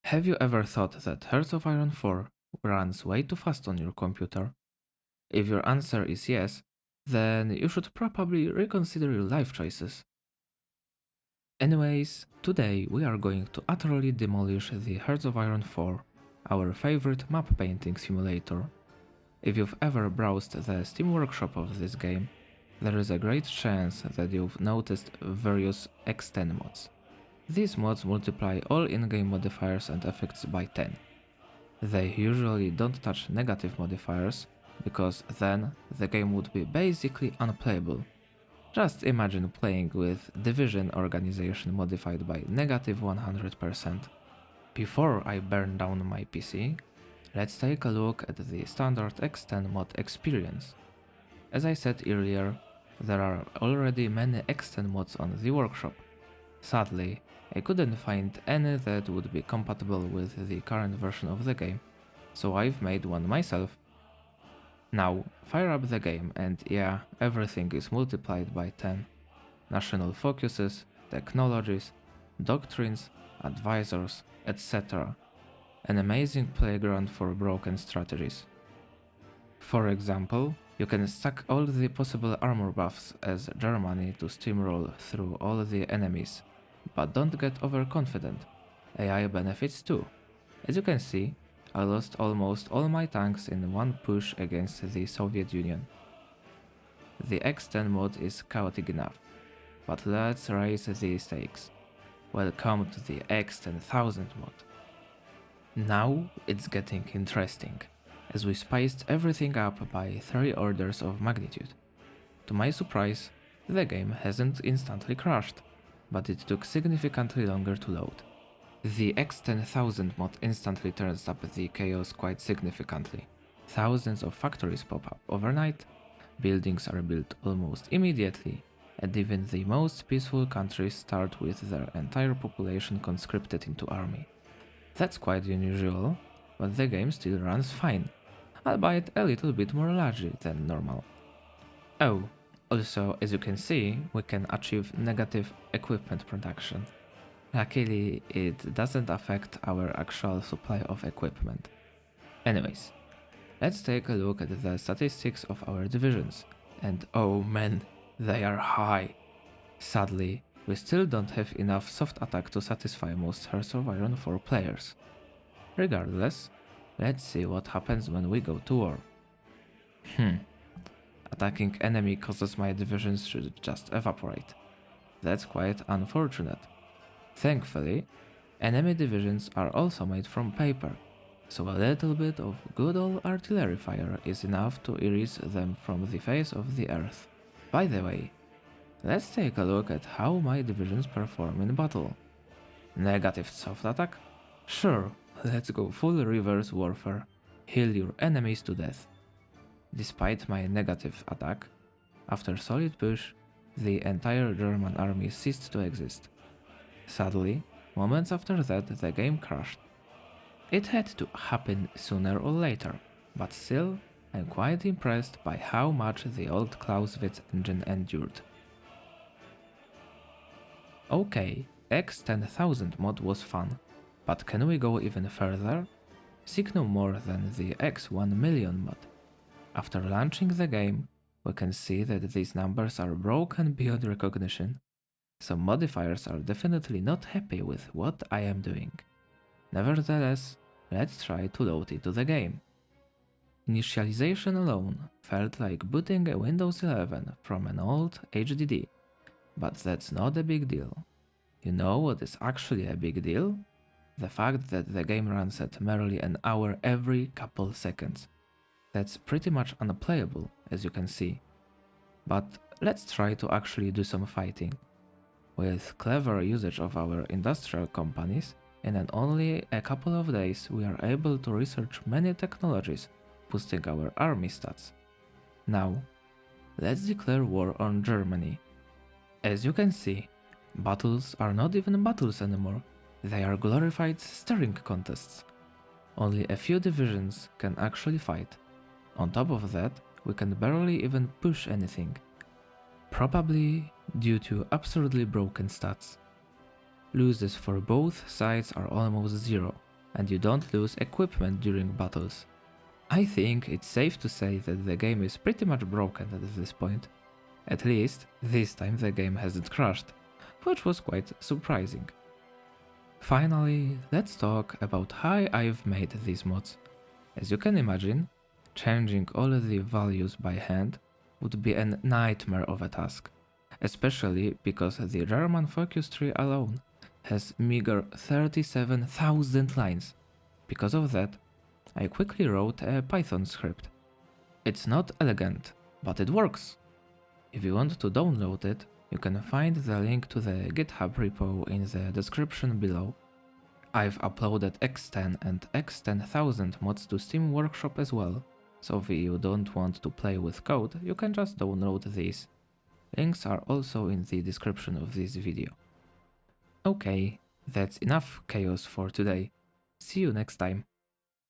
Have you ever thought that Hearts of Iron 4 runs way too fast on your computer? If your answer is yes, then you should probably reconsider your life choices. Anyways, today we are going to utterly demolish the Hearts of Iron 4, our favorite map painting simulator. If you've ever browsed the Steam workshop of this game, there is a great chance that you've noticed various X10 mods. These mods multiply all in-game modifiers and effects by 10. They usually don't touch negative modifiers, because then the game would be basically unplayable. Just imagine playing with Division Organization modified by negative 100%. Before I burn down my PC, let's take a look at the standard X10 mod experience. As I said earlier, there are already many X10 mods on the workshop. Sadly, I couldn't find any that would be compatible with the current version of the game, so I've made one myself. Now, fire up the game and yeah, everything is multiplied by 10. National focuses, technologies, doctrines, advisors, etc. An amazing playground for broken strategies. For example, you can stack all the possible armor buffs as Germany to steamroll through all the enemies, but don't get overconfident. AI benefits too. As you can see, I lost almost all my tanks in one push against the Soviet Union. The X10 mod is chaotic enough, but let's raise the stakes. Welcome to the X10000 mod. Now it's getting interesting, as we spiced everything up by 3 orders of magnitude. To my surprise, the game hasn't instantly crashed, but it took significantly longer to load. The X10000 mod instantly turns up the chaos quite significantly. Thousands of factories pop up overnight, buildings are built almost immediately, and even the most peaceful countries start with their entire population conscripted into army. That's quite unusual, but the game still runs fine, albeit a little bit more laggy than normal. Oh, also, as you can see, we can achieve negative equipment production. Luckily, it doesn't affect our actual supply of equipment. Anyways, let's take a look at the statistics of our divisions, and oh man, they are high. Sadly, we still don't have enough soft attack to satisfy most Hearts of Iron 4 players. Regardless, let's see what happens when we go to war. Attacking enemy causes my divisions to just evaporate. That's quite unfortunate. Thankfully, enemy divisions are also made from paper, so a little bit of good old artillery fire is enough to erase them from the face of the earth. By the way, let's take a look at how my divisions perform in battle. Negative soft attack? Sure, let's go full reverse warfare. Heal your enemies to death. Despite my negative attack, after solid push, the entire German army ceased to exist. Sadly, moments after that the game crashed. It had to happen sooner or later, but still, I'm quite impressed by how much the old Clausewitz engine endured. Okay, X10000 mod was fun, but can we go even further? Seek no more than the X1 million mod. After launching the game, we can see that these numbers are broken beyond recognition. Some modifiers are definitely not happy with what I am doing. Nevertheless, let's try to load into the game. Initialization alone felt like booting a Windows 11 from an old HDD, but that's not a big deal. You know what is actually a big deal? The fact that the game runs at merely an hour every couple seconds. That's pretty much unplayable, as you can see. But let's try to actually do some fighting. With clever usage of our industrial companies, in only a couple of days we are able to research many technologies, boosting our army stats. Now, let's declare war on Germany. As you can see, battles are not even battles anymore, they are glorified staring contests. Only a few divisions can actually fight. On top of that, we can barely even push anything. Probably due to absurdly broken stats. Losses for both sides are almost zero, and you don't lose equipment during battles. I think it's safe to say that the game is pretty much broken at this point. At least, this time the game hasn't crashed, which was quite surprising. Finally, let's talk about how I've made these mods. As you can imagine, changing all of the values by hand would be a nightmare of a task, especially because the German focus tree alone has meager 37,000 lines. Because of that, I quickly wrote a Python script. It's not elegant, but it works. If you want to download it, you can find the link to the GitHub repo in the description below. I've uploaded X10 and X10000 mods to Steam Workshop as well, so if you don't want to play with code, you can just download these. Links are also in the description of this video. Okay, that's enough chaos for today. See you next time.